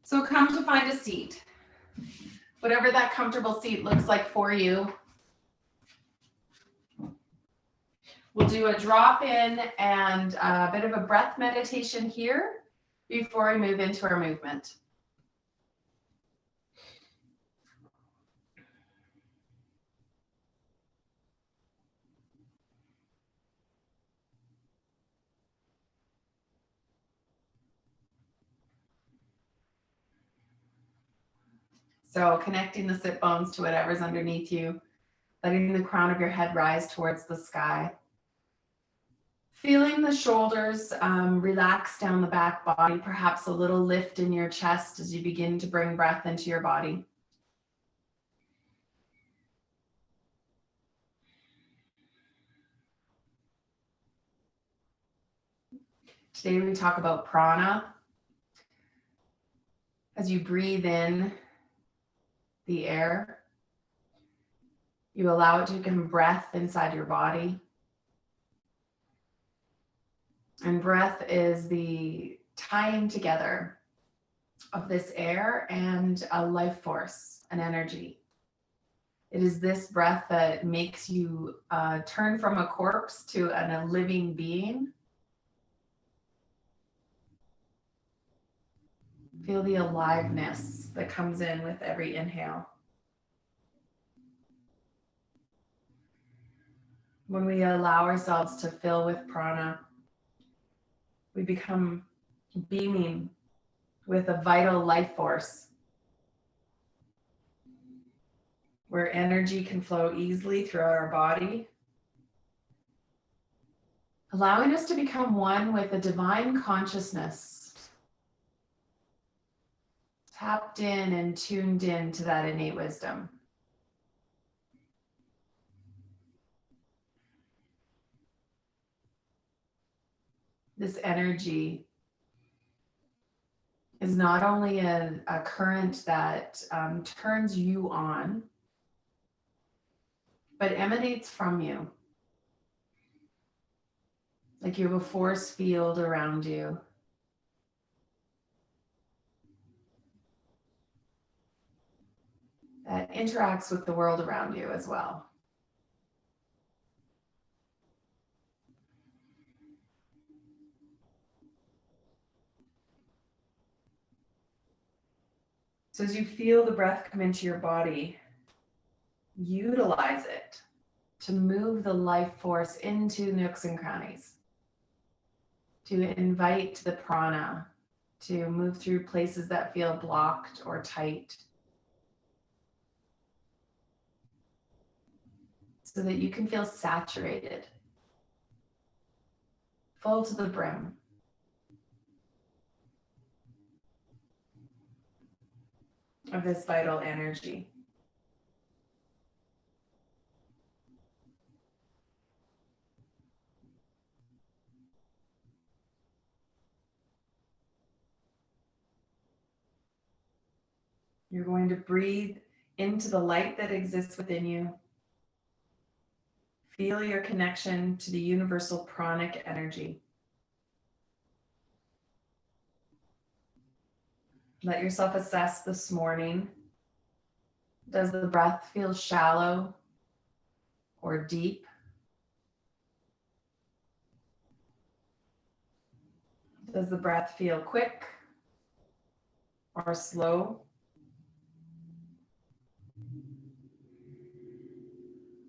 So come to find a seat. Whatever that comfortable seat looks like for you. We'll do a drop in and a bit of a breath meditation here before we move into our movement. So connecting the sit bones to whatever's underneath you, letting the crown of your head rise towards the sky. Feeling the shoulders relax down the back body, perhaps a little lift in your chest as you begin to bring breath into your body. Today we talk about prana. As you breathe in the air, you allow it to become breath inside your body. And breath is the tying together of this air and a life force, an energy. It is this breath that makes you turn from a corpse to a living being. Feel the aliveness that comes in with every inhale. When we allow ourselves to fill with prana, we become beaming with a vital life force where energy can flow easily throughout our body, allowing us to become one with a divine consciousness, tapped in and tuned in to that innate wisdom. This energy is not only a current that turns you on, but emanates from you. Like you have a force field around you. That interacts with the world around you as well. So as you feel the breath come into your body, utilize it to move the life force into nooks and crannies, to invite the prana to move through places that feel blocked or tight, so that you can feel saturated, full to the brim. Of this vital energy. You're going to breathe into the light that exists within you. Feel your connection to the Universal Pranic Energy. Let yourself assess this morning. Does the breath feel shallow or deep? Does the breath feel quick or slow?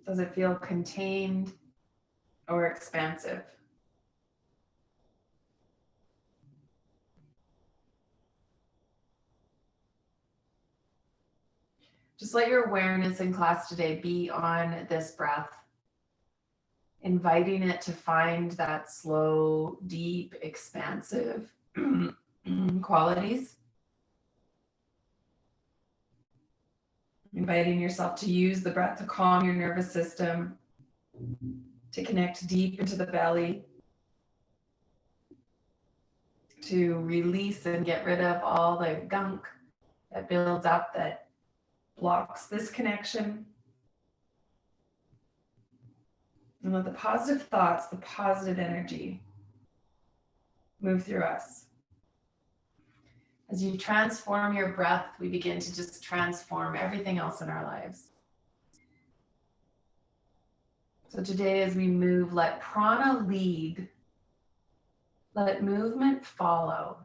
Does it feel contained or expansive? Just let your awareness in class today be on this breath, inviting it to find that slow, deep, expansive qualities. Inviting yourself to use the breath to calm your nervous system, to connect deep into the belly, to release and get rid of all the gunk that builds up that blocks this connection. And let the positive thoughts, the positive energy move through us. As you transform your breath, we begin to just transform everything else in our lives. So today as we move, let prana lead. Let movement follow.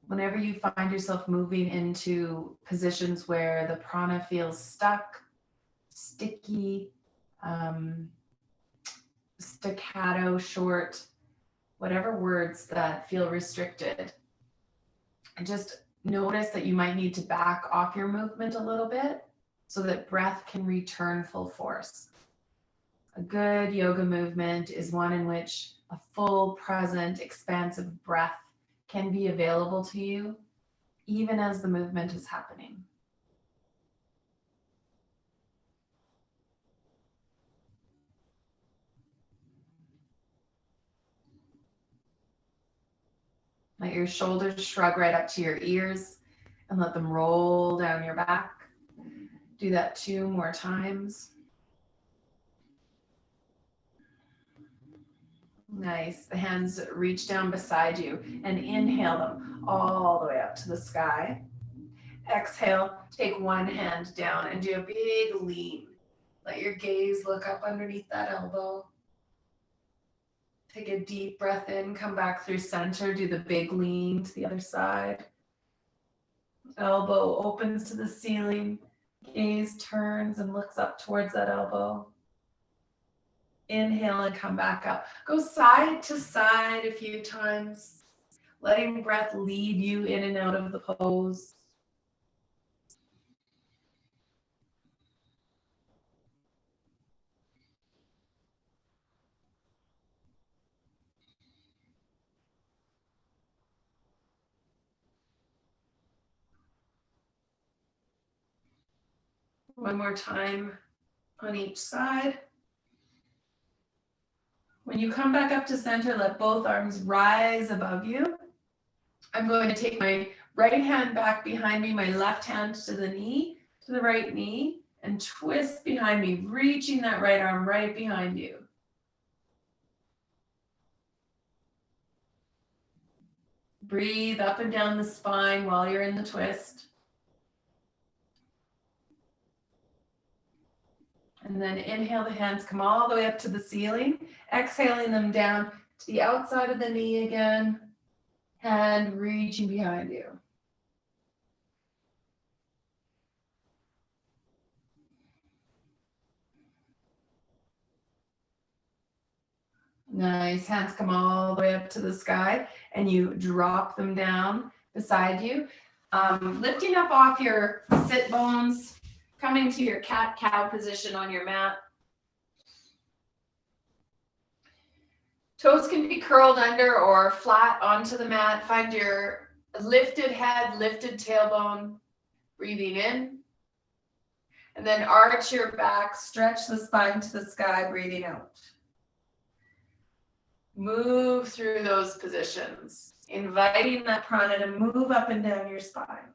Whenever you find yourself moving into positions where the prana feels stuck, sticky, staccato, short, whatever words that feel restricted, just notice that you might need to back off your movement a little bit so that breath can return full force. A good yoga movement is one in which a full, present, expansive breath can be available to you, even as the movement is happening. Let your shoulders shrug right up to your ears and let them roll down your back. Do that 2 more times. Nice. The hands reach down beside you and inhale them all the way up to the sky. Exhale, take one hand down and do a big lean. Let your gaze look up underneath that elbow. Take a deep breath in, come back through center, do the big lean to the other side. Elbow opens to the ceiling, gaze turns and looks up towards that elbow. Inhale and come back up. Go side to side a few times, letting breath lead you in and out of the pose. One more time on each side. When you come back up to center, let both arms rise above you. I'm going to take my right hand back behind me, my left hand to the knee, to the right knee, and twist behind me, reaching that right arm right behind you. Breathe up and down the spine while you're in the twist. And then inhale, the hands come all the way up to the ceiling, exhaling them down to the outside of the knee again, and reaching behind you. Nice, hands come all the way up to the sky, and you drop them down beside you. Lifting up off your sit bones, coming to your cat-cow position on your mat. Toes can be curled under or flat onto the mat. Find your lifted head, lifted tailbone, breathing in. And then arch your back, stretch the spine to the sky, breathing out. Move through those positions, inviting that prana to move up and down your spine.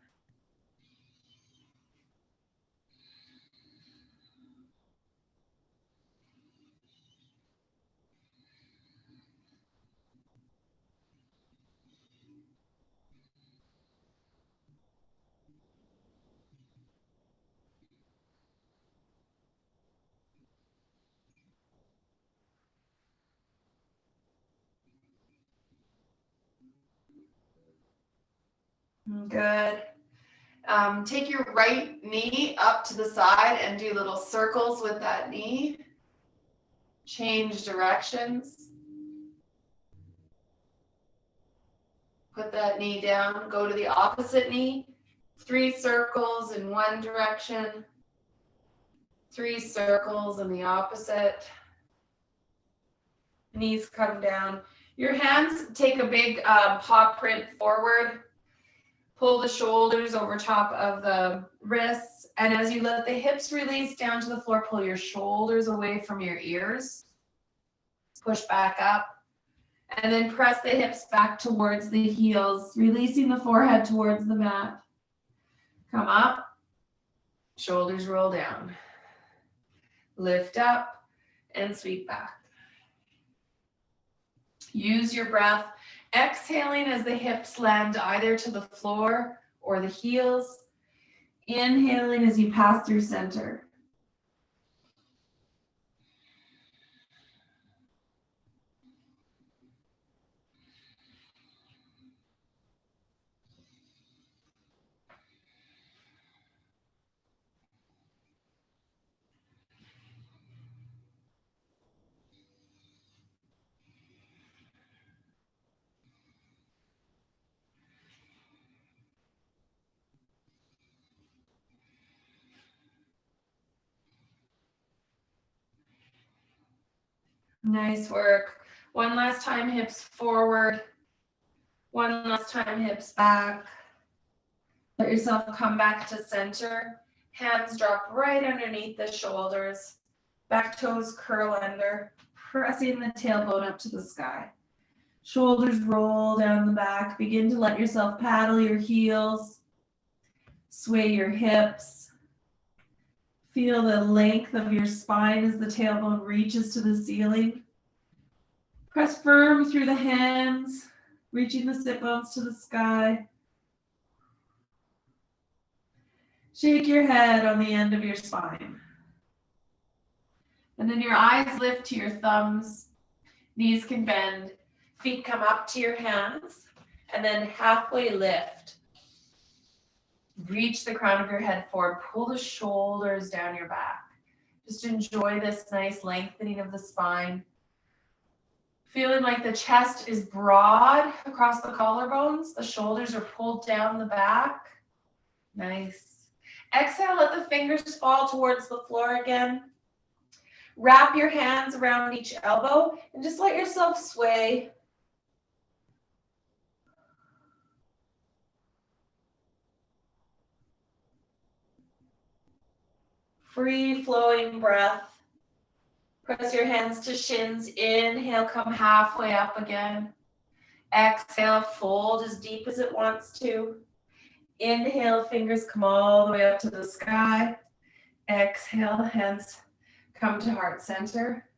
Good. Take your right knee up to the side and do little circles with that knee. Change directions. Put that knee down, go to the opposite knee. 3 circles in one direction. 3 circles in the opposite. Knees come down. Your hands take a big paw print forward. Pull the shoulders over top of the wrists. And as you let the hips release down to the floor, pull your shoulders away from your ears. Push back up. And then press the hips back towards the heels, releasing the forehead towards the mat. Come up. Shoulders roll down. Lift up and sweep back. Use your breath Exhaling as the hips land either to the floor or the heels. Inhaling as you pass through center. Nice work. One last time, hips forward. One last time, hips back. Let yourself come back to center. Hands drop right underneath the shoulders. Back toes curl under, pressing the tailbone up to the sky. Shoulders roll down the back. Begin to let yourself paddle your heels. Sway your hips. Feel the length of your spine as the tailbone reaches to the ceiling. Press firm through the hands, reaching the sit bones to the sky. Shake your head on the end of your spine. And then your eyes lift to your thumbs. Knees can bend. Feet come up to your hands. And then halfway lift. Reach the crown of your head forward. Pull the shoulders down your back. Just enjoy this nice lengthening of the spine. Feeling like the chest is broad across the collarbones. The shoulders are pulled down the back. Nice. Exhale, let the fingers fall towards the floor again. Wrap your hands around each elbow and just let yourself sway. Free flowing breath. Press your hands to shins. Inhale, come halfway up again. Exhale, fold as deep as it wants to. Inhale, fingers come all the way up to the sky. Exhale, hands come to heart center.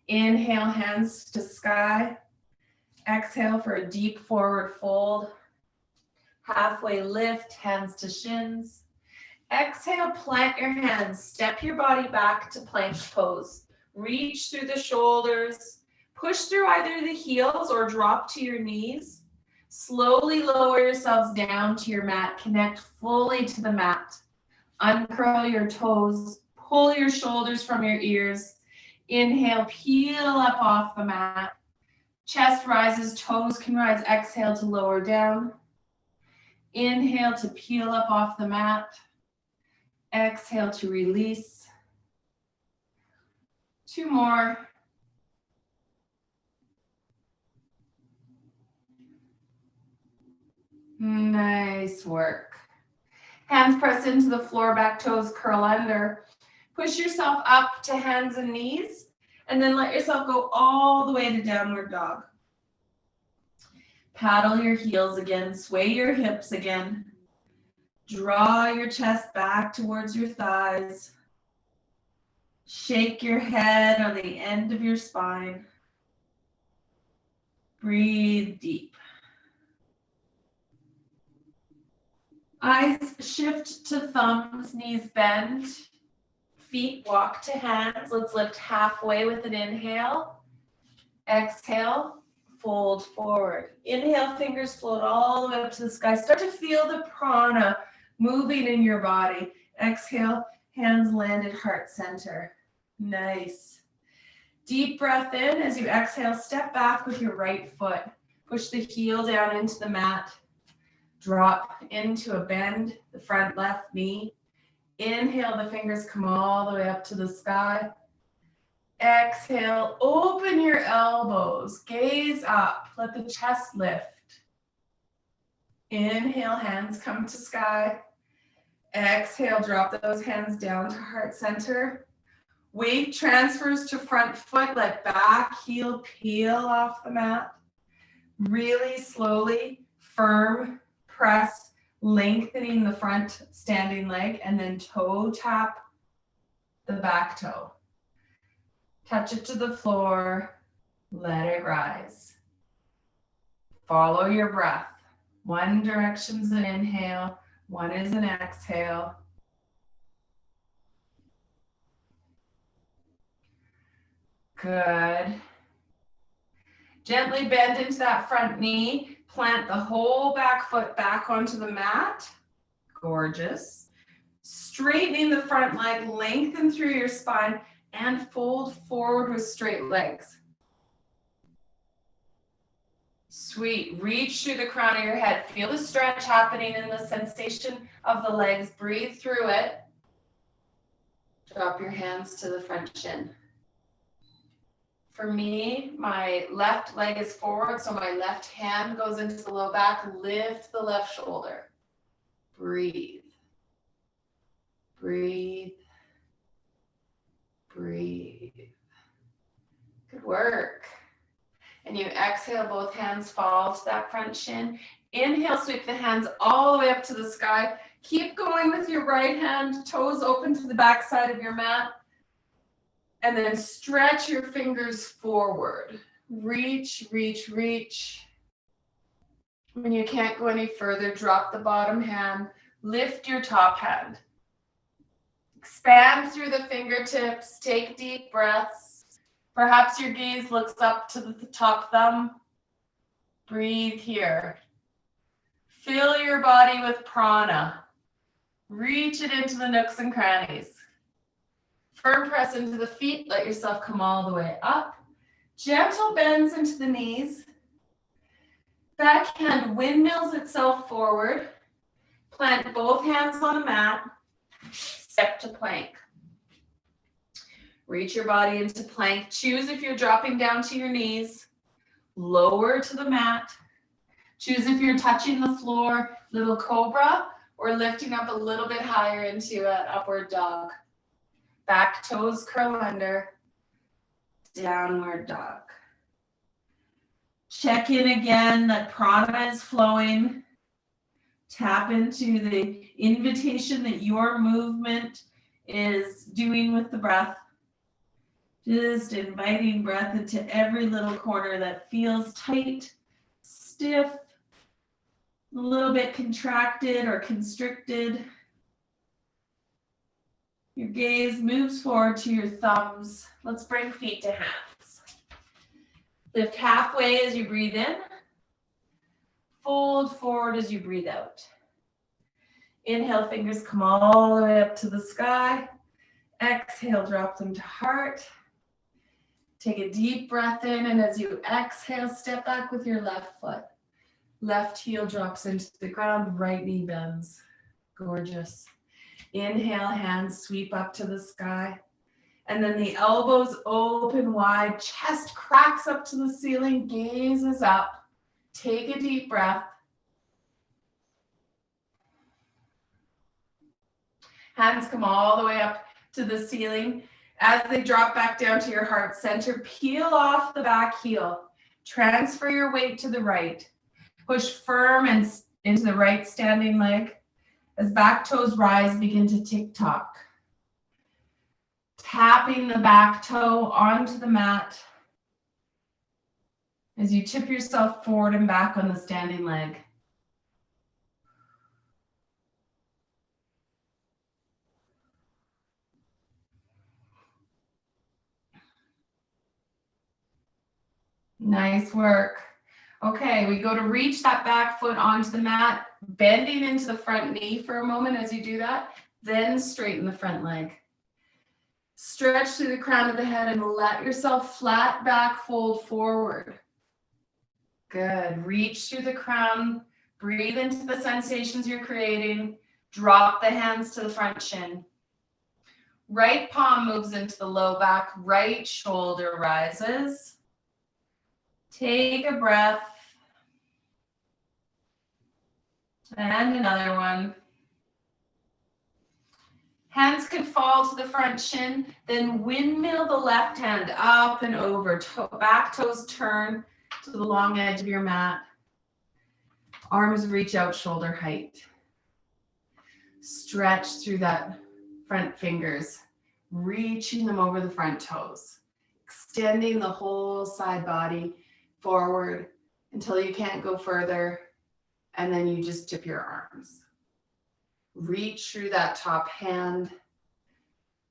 Inhale, hands to sky. Exhale for a deep forward fold. Halfway lift, hands to shins. Exhale, plant your hands. Step your body back to plank pose. Reach through the shoulders. Push through either the heels or drop to your knees. Slowly lower yourselves down to your mat. Connect fully to the mat. Uncurl your toes. Pull your shoulders from your ears. Inhale, peel up off the mat. Chest rises, toes can rise. Exhale to lower down. Inhale to peel up off the mat. Exhale to release. 2 more. Nice work. Hands press into the floor, back toes curl under. Push yourself up to hands and knees, and then let yourself go all the way to downward dog. Paddle your heels again, sway your hips again. Draw your chest back towards your thighs. Shake your head on the end of your spine. Breathe deep. Eyes shift to thumbs, knees bend. Feet walk to hands. Let's lift halfway with an inhale. Exhale, fold forward. Inhale, fingers float all the way up to the sky. Start to feel the prana moving in your body. Exhale, hands land at heart center. Nice. Deep breath in. As you exhale, step back with your right foot. Push the heel down into the mat. Drop into a bend, the front left knee. Inhale, the fingers come all the way up to the sky. Exhale, open your elbows, gaze up, let the chest lift. Inhale, hands come to sky. Exhale, drop those hands down to heart center. Weight transfers to front foot, let back heel peel off the mat. Really slowly, firm, press, lengthening the front standing leg, and then toe tap the back toe. Touch it to the floor, let it rise. Follow your breath. One direction's an inhale, one is an exhale. Good. Gently bend into that front knee. Plant the whole back foot back onto the mat. Gorgeous. Straightening the front leg, lengthen through your spine, and fold forward with straight legs. Sweet. Reach through the crown of your head. Feel the stretch happening in the sensation of the legs. Breathe through it. Drop your hands to the front shin. For me, my left leg is forward, so my left hand goes into the low back. Lift the left shoulder. Breathe. Breathe. Breathe. Good work. And you exhale, both hands fall to that front shin. Inhale, sweep the hands all the way up to the sky. Keep going with your right hand, toes open to the back side of your mat. And then stretch your fingers forward. Reach, reach, reach. When you can't go any further, drop the bottom hand. Lift your top hand. Expand through the fingertips. Take deep breaths. Perhaps your gaze looks up to the top thumb. Breathe here. Fill your body with prana. Reach it into the nooks and crannies. Firm press into the feet. Let yourself come all the way up. Gentle bends into the knees. Backhand windmills itself forward. Plant both hands on the mat. Step to plank. Reach your body into plank. Choose if you're dropping down to your knees. Lower to the mat. Choose if you're touching the floor, little cobra, or lifting up a little bit higher into an upward dog. Back toes curl under, downward dog. Check in again that prana is flowing. Tap into the invitation that your movement is doing with the breath. Just inviting breath into every little corner that feels tight, stiff, a little bit contracted or constricted. Your gaze moves forward to your thumbs. Let's bring feet to hands. Lift halfway as you breathe in. Fold forward as you breathe out. Inhale, fingers come all the way up to the sky. Exhale, drop them to heart. Take a deep breath in, and as you exhale, step back with your left foot. Left heel drops into the ground, right knee bends. Gorgeous. Inhale, hands sweep up to the sky. And then the elbows open wide, chest cracks up to the ceiling, gaze is up. Take a deep breath. Hands come all the way up to the ceiling. As they drop back down to your heart center, peel off the back heel. Transfer your weight to the right. Push firm and into the right standing leg. As back toes rise, begin to tick-tock. Tapping the back toe onto the mat as you tip yourself forward and back on the standing leg. Nice work. Okay, we go to reach that back foot onto the mat, bending into the front knee for a moment as you do that, then straighten the front leg. Stretch through the crown of the head and let yourself flat back fold forward. Good. Reach through the crown, breathe into the sensations you're creating, drop the hands to the front shin. Right palm moves into the low back, right shoulder rises. Take a breath. And another one. Hands can fall to the front shin, then windmill the left hand up and over. Back toes turn to the long edge of your mat. Arms reach out shoulder height. Stretch through that front fingers, reaching them over the front toes, extending the whole side body forward, until you can't go further. And then you just dip your arms. Reach through that top hand.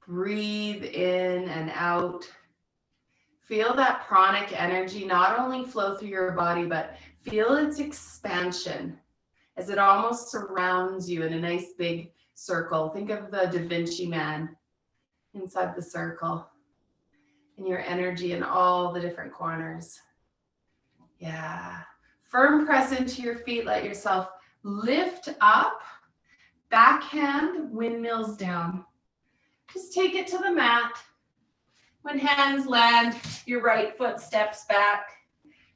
Breathe in and out. Feel that pranic energy not only flow through your body, but feel its expansion as it almost surrounds you in a nice big circle. Think of the Da Vinci Man inside the circle and your energy in all the different corners. Yeah. Firm press into your feet. Let yourself lift up. Backhand windmills down. Just take it to the mat. When hands land, your right foot steps back.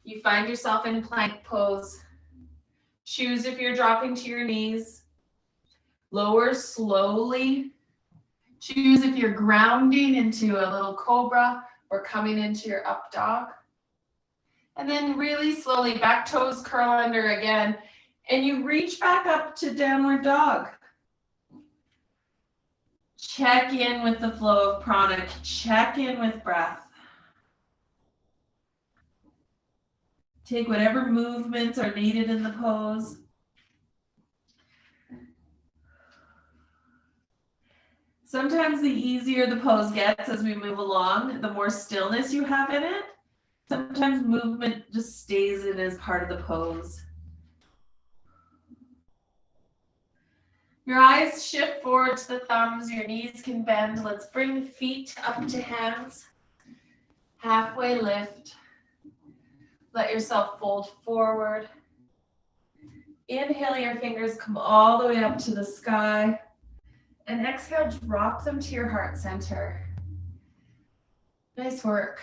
You find yourself in plank pose. Choose if you're dropping to your knees. Lower slowly. Choose if you're grounding into a little cobra or coming into your up dog. And then really slowly, back toes curl under again. And you reach back up to downward dog. Check in with the flow of prana. Check in with breath. Take whatever movements are needed in the pose. Sometimes the easier the pose gets as we move along, the more stillness you have in it. Sometimes movement just stays in as part of the pose. Your eyes shift forward to the thumbs, your knees can bend. Let's bring the feet up to hands. Halfway lift. Let yourself fold forward. Inhale, your fingers come all the way up to the sky. And exhale, drop them to your heart center. Nice work.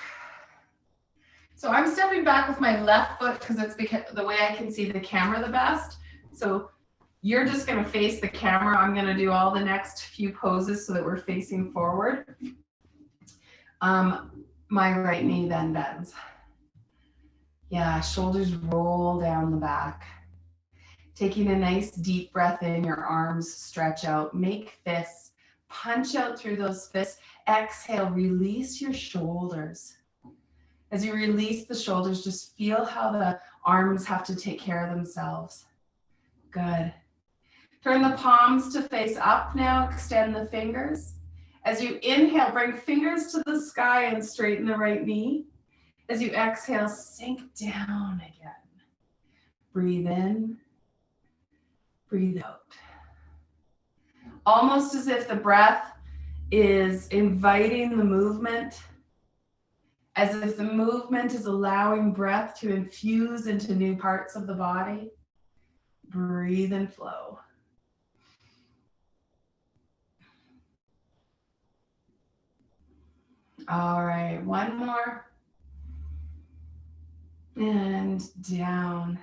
So I'm stepping back with my left foot because it's the way I can see the camera the best. So you're just going to face the camera. I'm going to do all the next few poses so that we're facing forward. My right knee then bends. Yeah, shoulders roll down the back. Taking a nice deep breath in, your arms stretch out. Make fists. Punch out through those fists. Exhale, release your shoulders. As you release the shoulders, just feel how the arms have to take care of themselves. Good. Turn the palms to face up now. Extend the fingers. As you inhale, bring fingers to the sky and straighten the right knee. As you exhale, sink down again. Breathe in. Breathe out. Almost as if the breath is inviting the movement, as if the movement is allowing breath to infuse into new parts of the body. Breathe and flow. All right, one more. And down.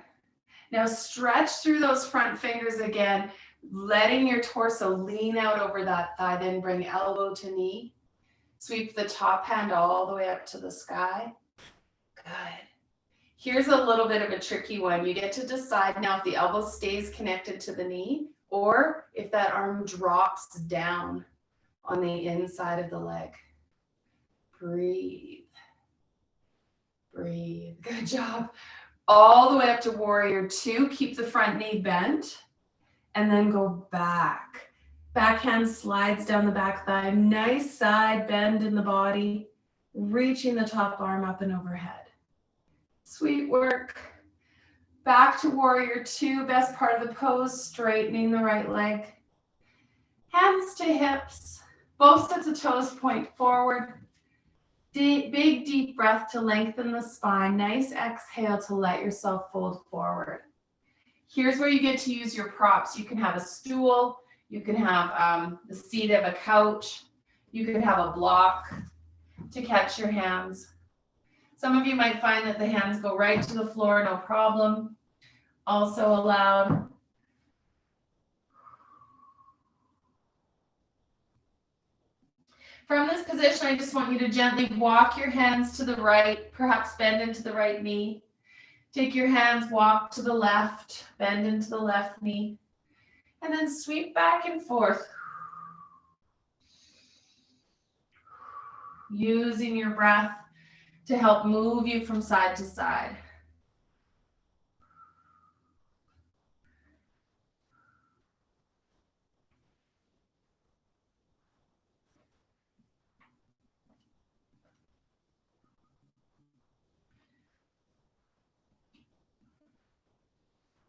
Now stretch through those front fingers again, letting your torso lean out over that thigh, then bring elbow to knee. Sweep the top hand all the way up to the sky. Good. Here's a little bit of a tricky one. You get to decide now if the elbow stays connected to the knee or if that arm drops down on the inside of the leg. Breathe. Breathe. Good job. All the way up to warrior two. Keep the front knee bent and then go back. Backhand slides down the back thigh. Nice side bend in the body, reaching the top arm up and overhead. Sweet work. Back to warrior two. Best part of the pose, straightening the right leg. Hands to hips. Both sets of toes point forward. Big, deep breath to lengthen the spine. Nice exhale to let yourself fold forward. Here's where you get to use your props. You can have a stool. You can have the seat of a couch. You could have a block to catch your hands. Some of you might find that the hands go right to the floor, no problem. Also allowed. From this position, I just want you to gently walk your hands to the right, perhaps bend into the right knee. Take your hands, walk to the left, bend into the left knee, and then sweep back and forth. Using your breath to help move you from side to side.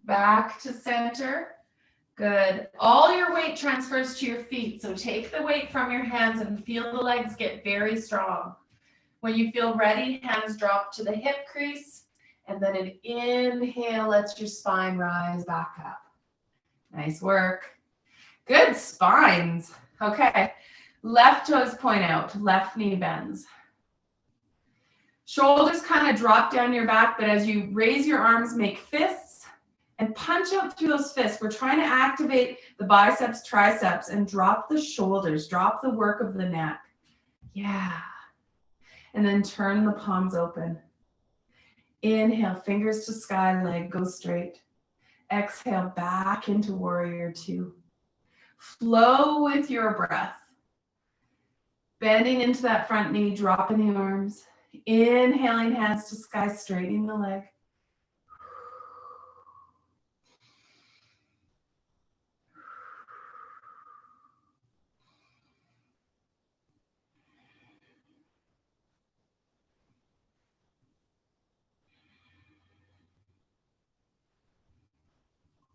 Back to center. Good. All your weight transfers to your feet. So take the weight from your hands and feel the legs get very strong. When you feel ready, hands drop to the hip crease. And then an inhale lets your spine rise back up. Nice work. Good spines. Okay. Left toes point out. Left knee bends. Shoulders kind of drop down your back, but as you raise your arms, make fists and punch out through those fists. We're trying to activate the biceps, triceps, and drop the shoulders. Drop the work of the neck. Yeah. And then turn the palms open. Inhale, fingers to sky, leg goes straight. Exhale, back into warrior two. Flow with your breath. Bending into that front knee, dropping the arms. Inhaling, hands to sky, straightening the leg.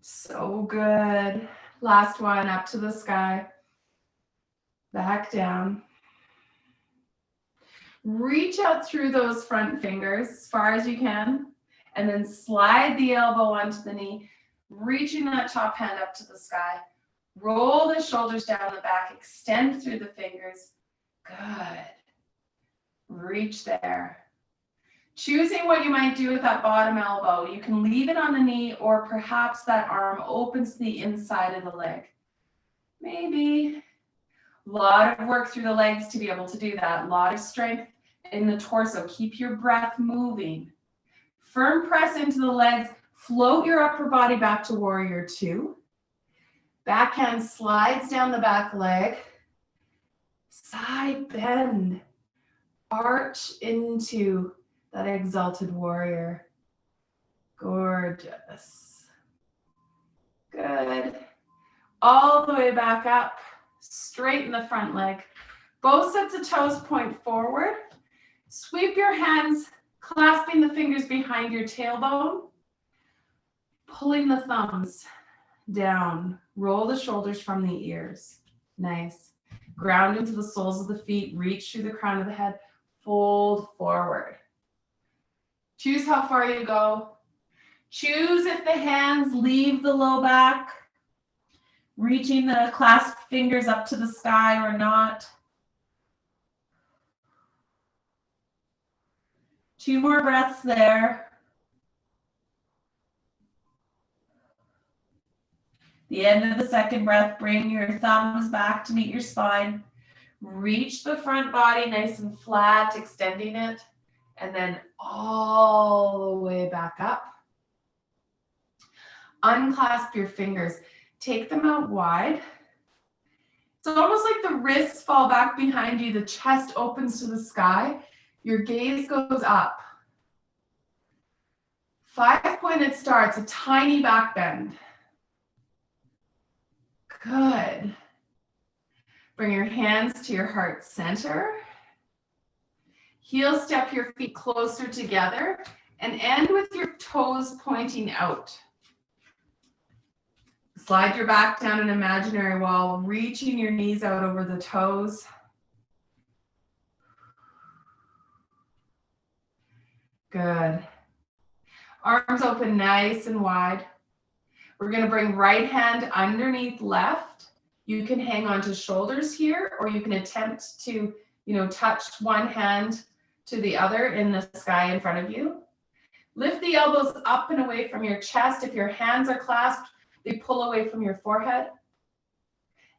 So good. Last one, up to the sky. Back down. Reach out through those front fingers as far as you can, and then slide the elbow onto the knee, reaching that top hand up to the sky. Roll the shoulders down the back, extend through the fingers. Good. Reach there. Choosing what you might do with that bottom elbow. You can leave it on the knee, or perhaps that arm opens to the inside of the leg. Maybe. A lot of work through the legs to be able to do that. A lot of strength in the torso. Keep your breath moving. Firm press into the legs. Float your upper body back to warrior two. Backhand slides down the back leg. Side bend. Arch into that exalted warrior. Gorgeous. Good. All the way back up. Straighten the front leg. Both sets of toes point forward. Sweep your hands, clasping the fingers behind your tailbone. Pulling the thumbs down. Roll the shoulders from the ears. Nice. Ground into the soles of the feet. Reach through the crown of the head. Fold forward. Choose how far you go. Choose if the hands leave the low back. Reaching the clasped fingers up to the sky or not. 2 more breaths there. The end of the second breath, bring your thumbs back to meet your spine. Reach the front body nice and flat, extending it, and then all the way back up. Unclasp your fingers. Take them out wide. It's almost like the wrists fall back behind you. The chest opens to the sky. Your gaze goes up. 5-pointed starts, a tiny back bend. Good. Bring your hands to your heart center. Heel step your feet closer together and end with your toes pointing out. Slide your back down an imaginary wall, reaching your knees out over the toes. Good. Arms open nice and wide. We're going to bring right hand underneath left. You can hang onto shoulders here, or you can attempt to, touch one hand to the other in the sky in front of you. Lift the elbows up and away from your chest. If your hands are clasped, they pull away from your forehead.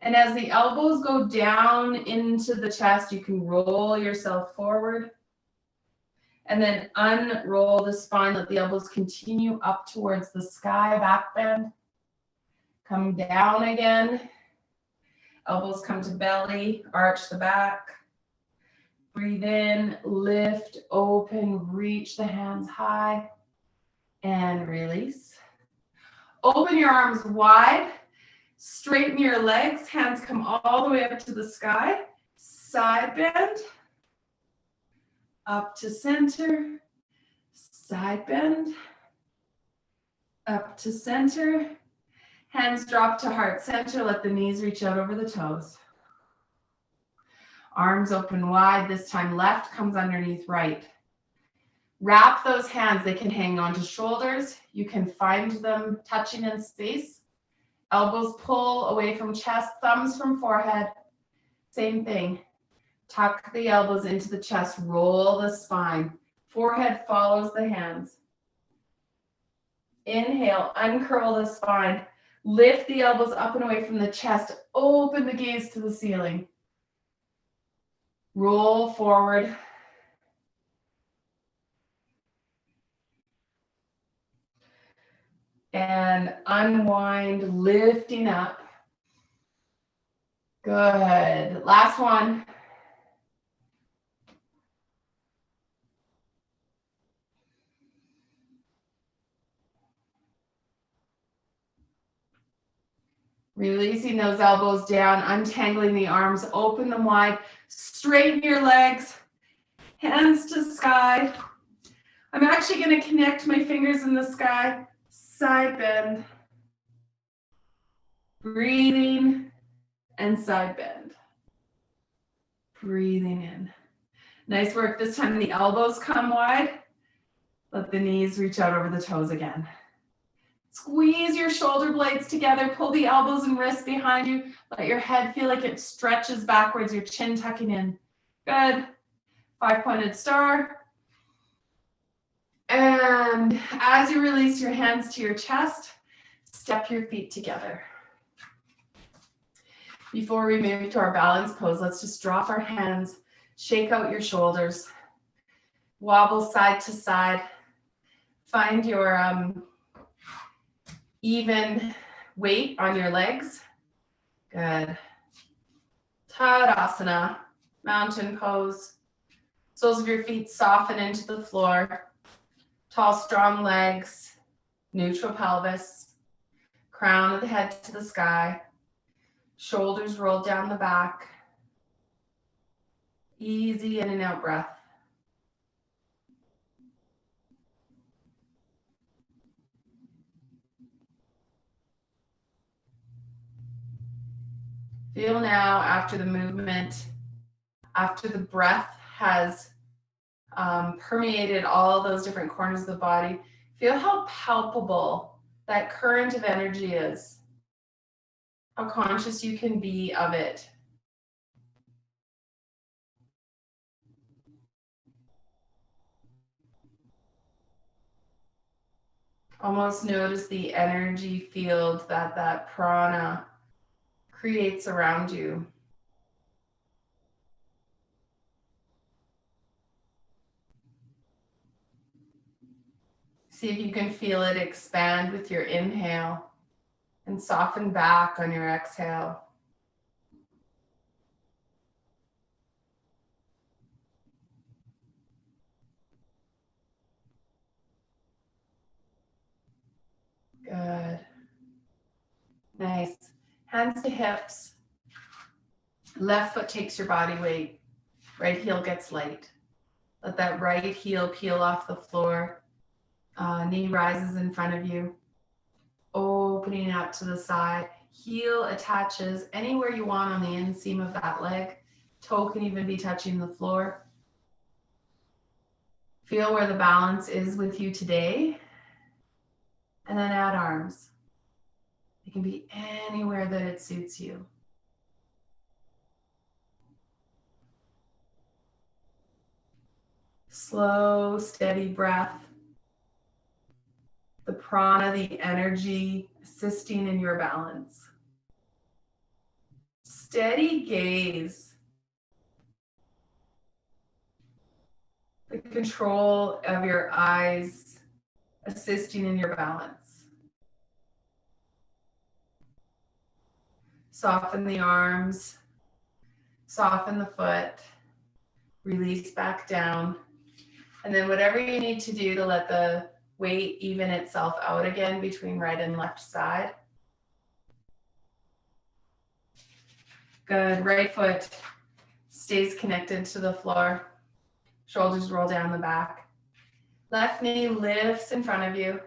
And as the elbows go down into the chest, you can roll yourself forward. And then unroll the spine. Let the elbows continue up towards the sky, back bend. Come down again. Elbows come to belly, arch the back. Breathe in, lift, open, reach the hands high, and release. Open your arms wide, straighten your legs, hands come all the way up to the sky, side bend, up to center, side bend, Up to center. Hands drop to heart center. Let the knees reach out over the toes. Arms open wide. This time left comes underneath right. Wrap those hands. They can hang onto shoulders. You can find them touching in space. Elbows pull away from chest, thumbs from forehead. Same thing. Tuck the elbows into the chest. Roll the spine. Forehead follows the hands. Inhale, uncurl the spine. Lift the elbows up and away from the chest. Open the gaze to the ceiling. Roll forward. And unwind, lifting up. Good. Last one. Releasing those elbows down, untangling the arms, open them wide, straighten your legs, hands to sky. I'm actually going to connect my fingers in the sky, side bend, breathing, and side bend. Breathing in. Nice work. This time the elbows come wide. Let the knees reach out over the toes again. Squeeze your shoulder blades together. Pull the elbows and wrists behind you. Let your head feel like it stretches backwards, your chin tucking in. Good. 5-pointed star. And as you release your hands to your chest, step your feet together. Before we move to our balance pose, let's just drop our hands, shake out your shoulders, wobble side to side. Find your even weight on your legs. Good. Tadasana, mountain pose. Soles of your feet soften into the floor. Tall, strong legs, neutral pelvis. Crown of the head to the sky. Shoulders roll down the back. Easy in and out breath. Feel now after the movement, after the breath has permeated all those different corners of the body, feel how palpable that current of energy is, how conscious you can be of it. Almost notice the energy field that prana creates around you. See if you can feel it expand with your inhale and soften back on your exhale. Good. Nice. Hands to hips. Left foot takes your body weight. Right heel gets light. Let that right heel peel off the floor. Knee rises in front of you. Opening up to the side. Heel attaches anywhere you want on the inseam of that leg. Toe can even be touching the floor. Feel where the balance is with you today. And then add arms. It can be anywhere that it suits you. Slow, steady breath. The prana, the energy, assisting in your balance. Steady gaze. The control of your eyes, assisting in your balance. Soften the arms, soften the foot, release back down. And then whatever you need to do to let the weight even itself out again between right and left side. Good. Right foot stays connected to the floor. Shoulders roll down the back. Left knee lifts in front of you.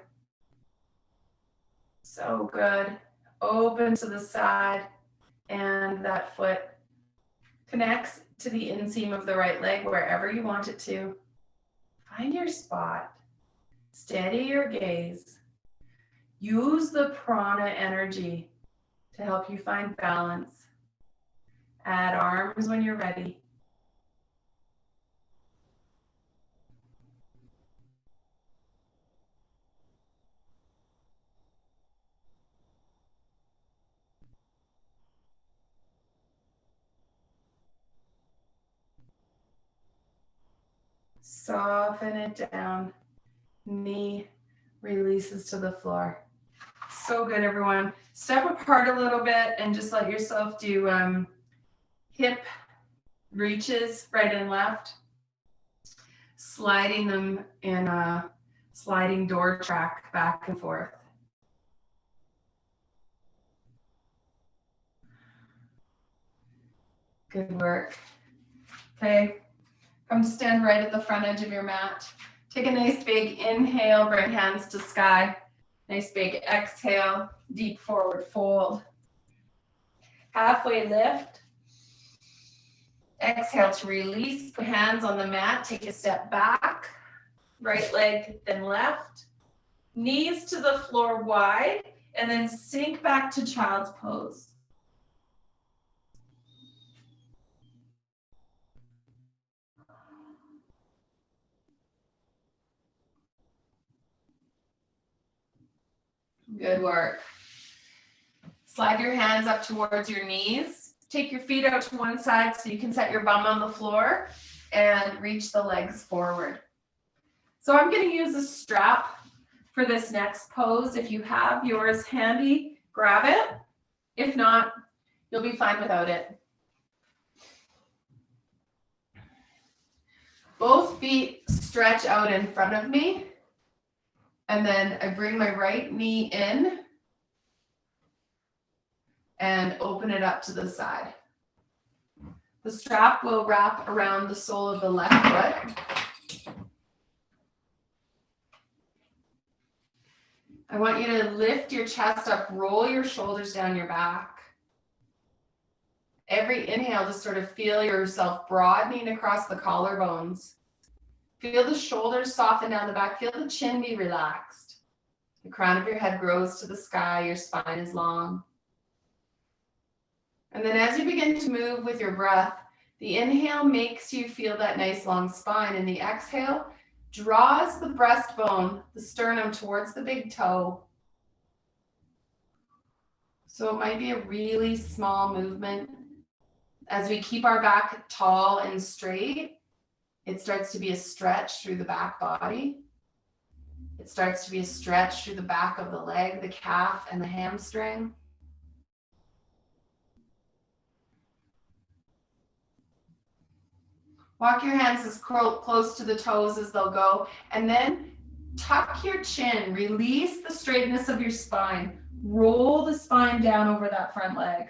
So good. Open to the side, and that foot connects to the inseam of the right leg wherever you want it to. Find your spot. Steady your gaze. Use the prana energy to help you find balance. Add arms when you're ready. Soften it down. Knee releases to the floor. So good, everyone. Step apart a little bit and just let yourself do hip reaches right and left, sliding them in a sliding door track back and forth. Good work. Okay, come to stand right at the front edge of your mat. Take a nice big inhale, bring hands to sky. Nice big exhale, deep forward fold. Halfway lift. Exhale to release, put hands on the mat, take a step back. Right leg, then left. Knees to the floor wide, and then sink back to child's pose. Good work. Slide your hands up towards your knees. Take your feet out to one side so you can set your bum on the floor and reach the legs forward. So I'm going to use a strap for this next pose. If you have yours handy, grab it. If not, you'll be fine without it. Both feet stretch out in front of me. And then I bring my right knee in and open it up to the side. The strap will wrap around the sole of the left foot. I want you to lift your chest up, roll your shoulders down your back. Every inhale, just sort of feel yourself broadening across the collarbones. Feel the shoulders soften down the back. Feel the chin be relaxed. The crown of your head grows to the sky. Your spine is long. And then as you begin to move with your breath, the inhale makes you feel that nice long spine, and the exhale draws the breastbone, the sternum, towards the big toe. So it might be a really small movement. As we keep our back tall and straight, it starts to be a stretch through the back body. It starts to be a stretch through the back of the leg, the calf, and the hamstring. Walk your hands as close to the toes as they'll go, and then tuck your chin, release the straightness of your spine, roll the spine down over that front leg.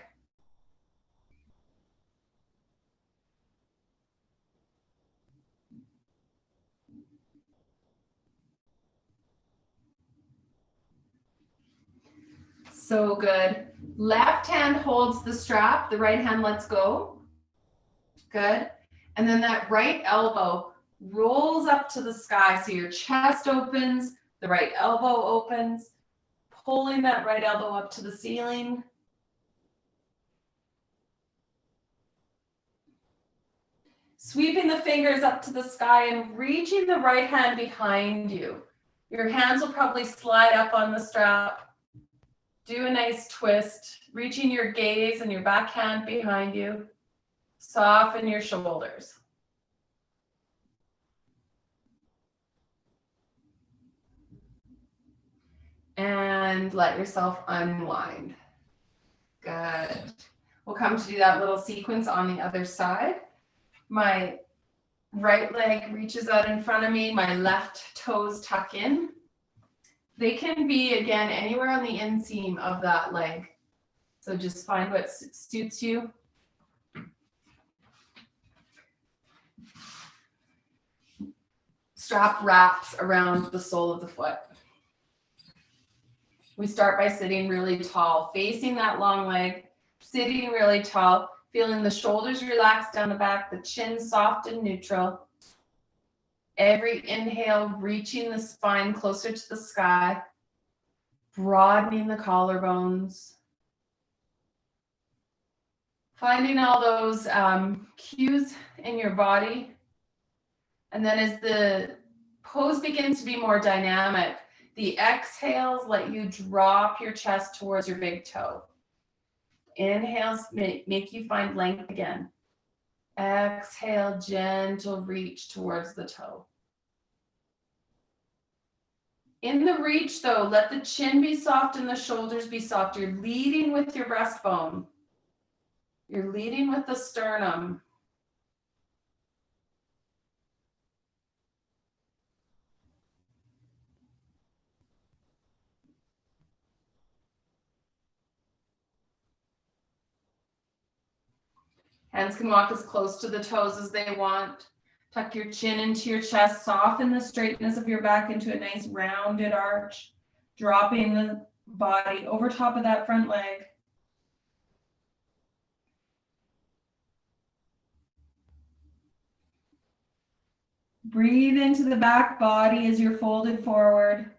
So good. Left hand holds the strap, the right hand lets go. Good. And then that right elbow rolls up to the sky. So your chest opens, the right elbow opens, pulling that right elbow up to the ceiling. Sweeping the fingers up to the sky and reaching the right hand behind you. Your hands will probably slide up on the strap. Do a nice twist, reaching your gaze and your back hand behind you. Soften your shoulders. And let yourself unwind. Good. We'll come to do that little sequence on the other side. My right leg reaches out in front of me. My left toes tuck in. They can be, again, anywhere on the inseam of that leg. So just find what suits you. Strap wraps around the sole of the foot. We start by sitting really tall, facing that long leg, sitting really tall, feeling the shoulders relax down the back, the chin soft and neutral. Every inhale, reaching the spine closer to the sky, broadening the collarbones. Finding all those cues in your body. And then as the pose begins to be more dynamic, the exhales let you drop your chest towards your big toe. Inhales make you find length again. Exhale, gentle reach towards the toe. In the reach though, let the chin be soft and the shoulders be soft. You're leading with your breastbone. You're leading with the sternum. Hands can walk as close to the toes as they want. Tuck your chin into your chest, soften the straightness of your back into a nice rounded arch, dropping the body over top of that front leg. Breathe into the back body as you're folded forward.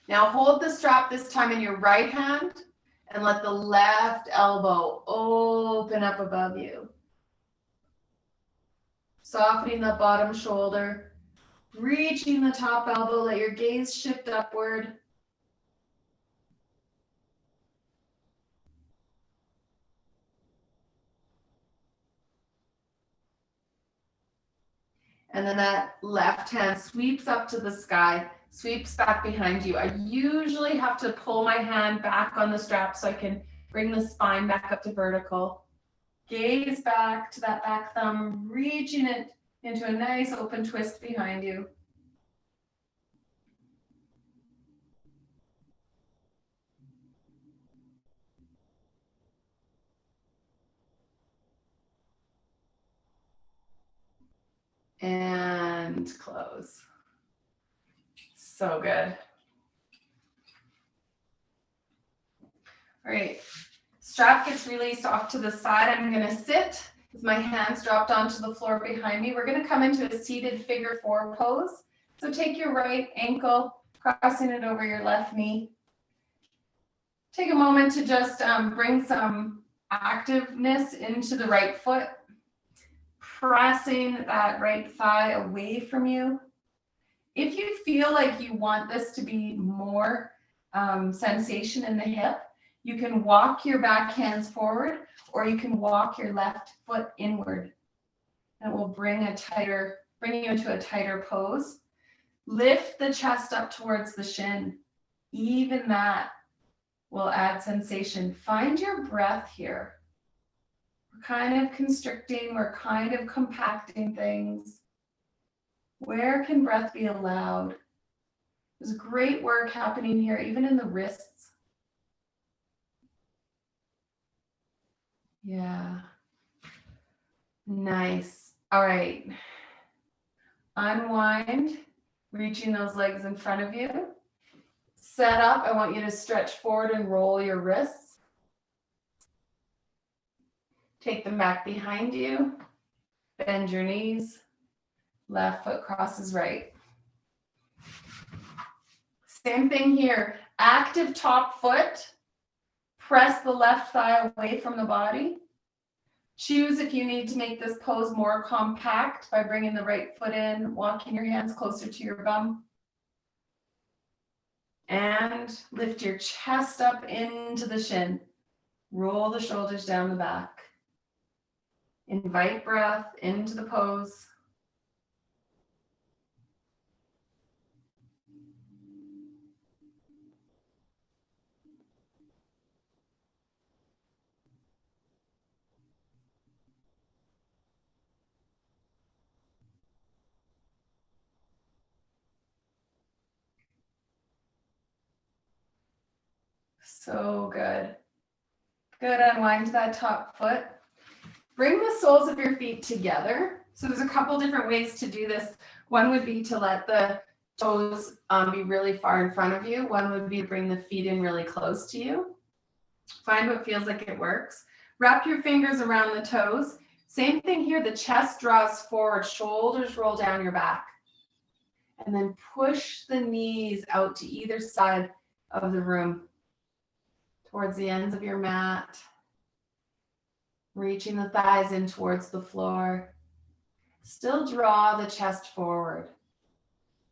Now hold the strap this time in your right hand and let the left elbow open up above you. Softening the bottom shoulder, reaching the top elbow, let your gaze shift upward. And then that left hand sweeps up to the sky, sweeps back behind you. I usually have to pull my hand back on the strap so I can bring the spine back up to vertical. Gaze back to that back thumb, reaching it into a nice open twist behind you. And close. So good. All right, strap gets released off to the side. I'm going to sit with my hands dropped onto the floor behind me. We're going to come into a seated figure four pose. So take your right ankle, crossing it over your left knee. Take a moment to just bring some activeness into the right foot, pressing that right thigh away from you. If you feel like you want this to be more sensation in the hip, you can walk your back hands forward, or you can walk your left foot inward. And it will bring you into a tighter pose. Lift the chest up towards the shin. Even that will add sensation. Find your breath here. We're kind of constricting, we're kind of compacting things. Where can breath be allowed? There's great work happening here, even in the wrists. Yeah. Nice. All right. Unwind, reaching those legs in front of you. Set up. I want you to stretch forward and roll your wrists. Take them back behind you. Bend your knees. Left foot crosses right. Same thing here. Active top foot. Press the left thigh away from the body. Choose if you need to make this pose more compact by bringing the right foot in, walking your hands closer to your bum. And lift your chest up into the shin. Roll the shoulders down the back. Invite breath into the pose. So good. Good, unwind that top foot. Bring the soles of your feet together. So there's a couple different ways to do this. One would be to let the toes be really far in front of you. One would be to bring the feet in really close to you. Find what feels like it works. Wrap your fingers around the toes. Same thing here, the chest draws forward, shoulders roll down your back. And then push the knees out to either side of the room, towards the ends of your mat. Reaching the thighs in towards the floor. Still draw the chest forward,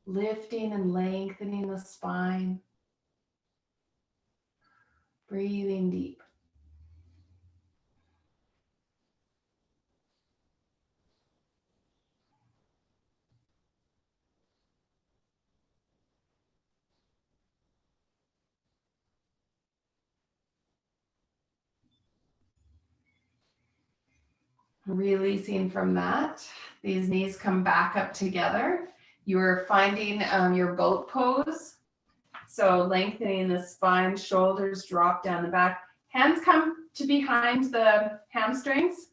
lifting and lengthening the spine. Breathing deep. Releasing from that, these knees come back up together. You're finding your boat pose. So lengthening the spine, shoulders drop down the back. Hands come to behind the hamstrings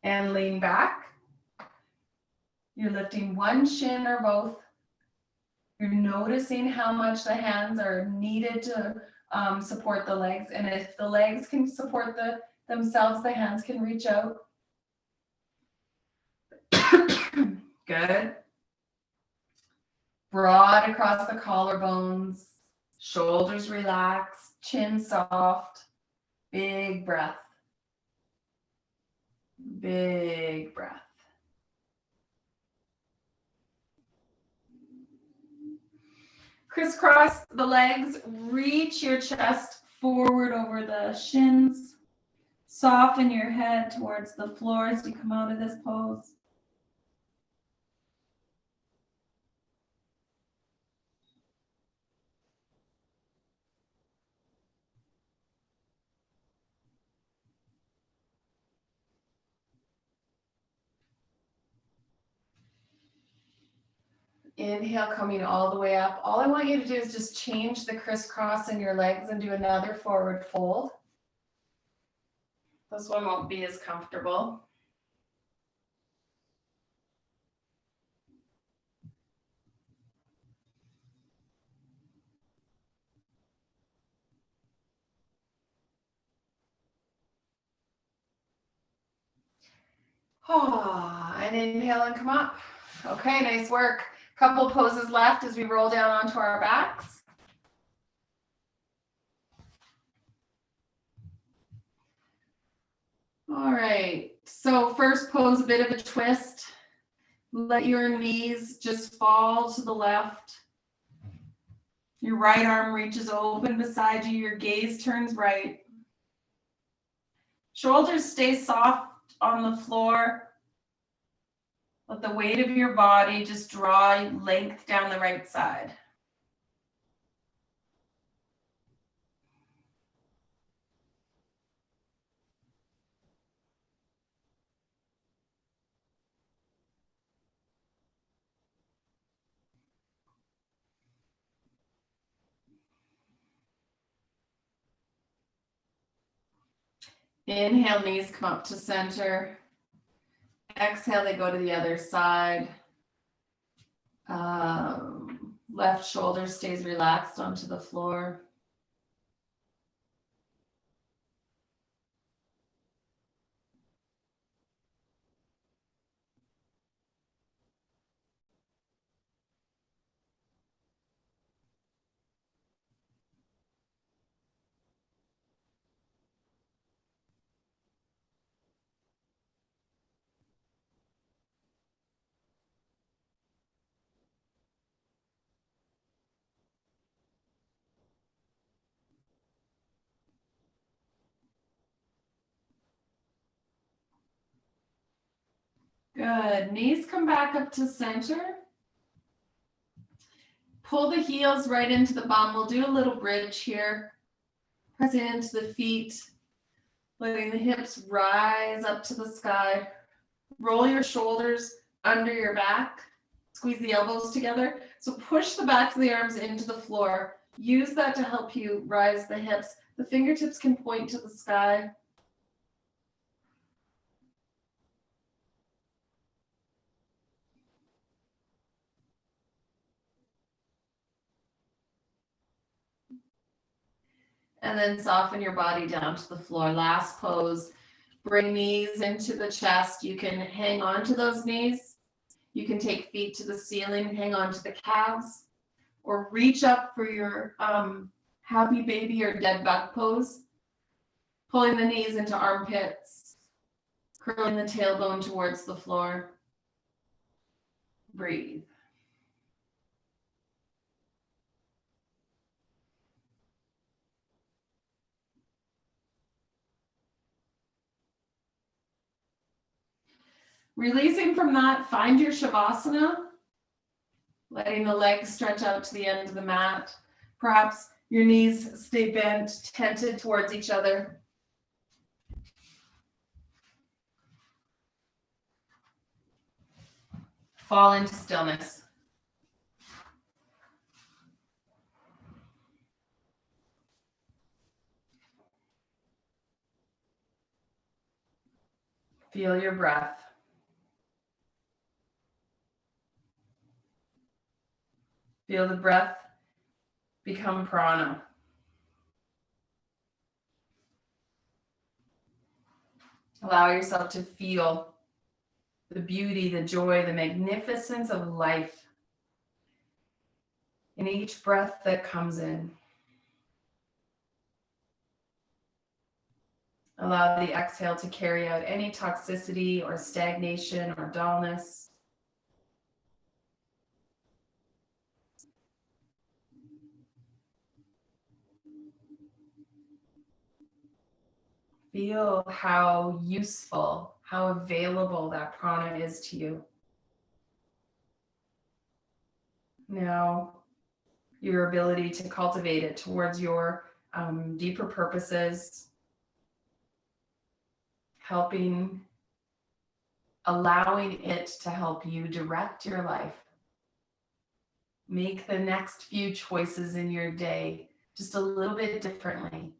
and lean back. You're lifting one shin or both. You're noticing how much the hands are needed to support the legs. And if the legs can support themselves, the hands can reach out. Good. Broad across the collarbones, shoulders relaxed, chin soft. Big breath. Big breath. Crisscross the legs, reach your chest forward over the shins. Soften your head towards the floor as you come out of this pose. Inhale, coming all the way up. All I want you to do is just change the crisscross in your legs and do another forward fold. This one won't be as comfortable. Oh, and inhale and come up. Okay, nice work. Couple poses left as we roll down onto our backs. All right, so first pose, a bit of a twist. Let your knees just fall to the left. Your right arm reaches open beside you. Your gaze turns right. Shoulders stay soft on the floor. Let the weight of your body just draw length down the right side. Inhale, knees come up to center. Exhale, they go to the other side. Left shoulder stays relaxed onto the floor. Good. Knees come back up to center. Pull the heels right into the bum. We'll do a little bridge here. Pressing into the feet. Letting the hips rise up to the sky. Roll your shoulders under your back. Squeeze the elbows together. So push the backs of the arms into the floor. Use that to help you rise the hips. The fingertips can point to the sky. And then soften your body down to the floor. Last pose. Bring knees into the chest. You can hang on to those knees. You can take feet to the ceiling, hang on to the calves, or reach up for your happy baby or dead bug pose. Pulling the knees into armpits, curling the tailbone towards the floor. Breathe. Releasing from that, find your Shavasana, letting the legs stretch out to the end of the mat. Perhaps your knees stay bent, tented towards each other. Fall into stillness. Feel your breath. Feel the breath become prana. Allow yourself to feel the beauty, the joy, the magnificence of life in each breath that comes in. Allow the exhale to carry out any toxicity or stagnation or dullness. Feel how useful, how available that prana is to you. Now, your ability to cultivate it towards your deeper purposes, allowing it to help you direct your life. Make the next few choices in your day just a little bit differently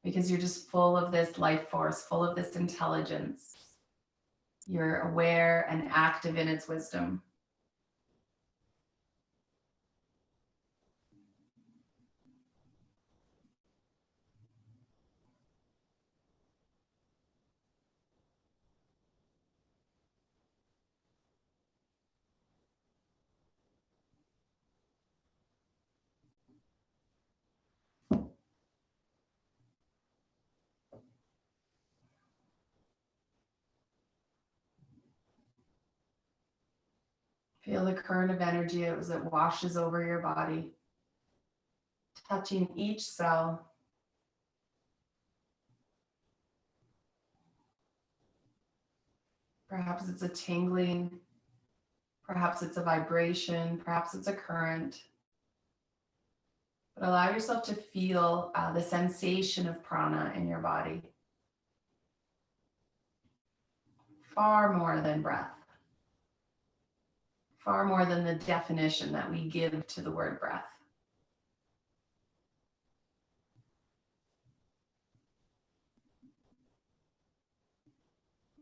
because you're just full of this life force, full of this intelligence. You're aware and active in its wisdom. Feel the current of energy as it washes over your body, touching each cell. Perhaps it's a tingling, perhaps it's a vibration, perhaps it's a current. But allow yourself to feel the sensation of prana in your body. Far more than breath. Far more than the definition that we give to the word breath.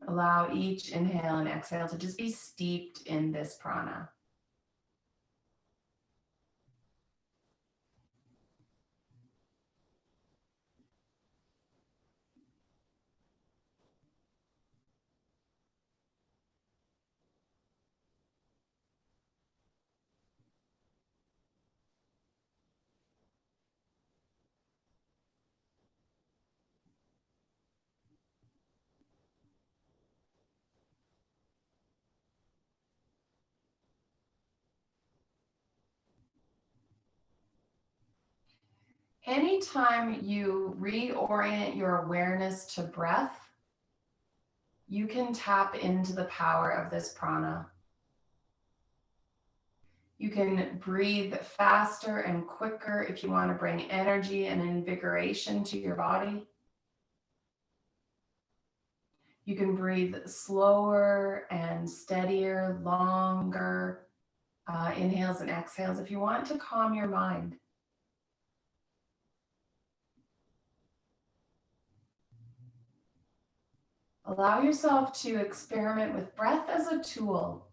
Allow each inhale and exhale to just be steeped in this prana. Anytime you reorient your awareness to breath, you can tap into the power of this prana. You can breathe faster and quicker if you want to bring energy and invigoration to your body. You can breathe slower and steadier, longer inhales and exhales if you want to calm your mind. Allow yourself to experiment with breath as a tool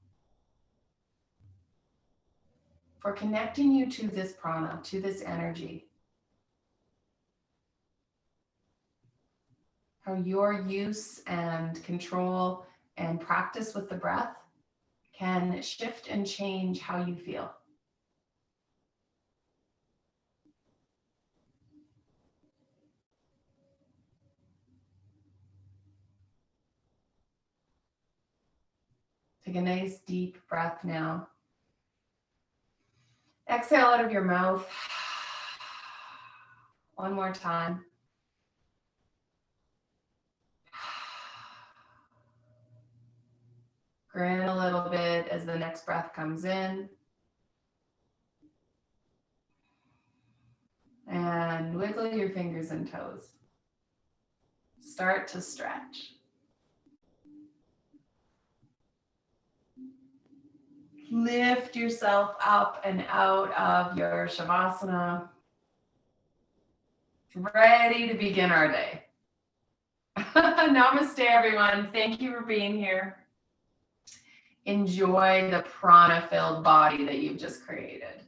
for connecting you to this prana, to this energy. How your use and control and practice with the breath can shift and change how you feel. Take a nice deep breath now. Exhale out of your mouth. One more time. Grin a little bit as the next breath comes in. And wiggle your fingers and toes. Start to stretch. Lift yourself up and out of your Shavasana. Ready to begin our day. Namaste, everyone. Thank you for being here. Enjoy the prana-filled body that you've just created.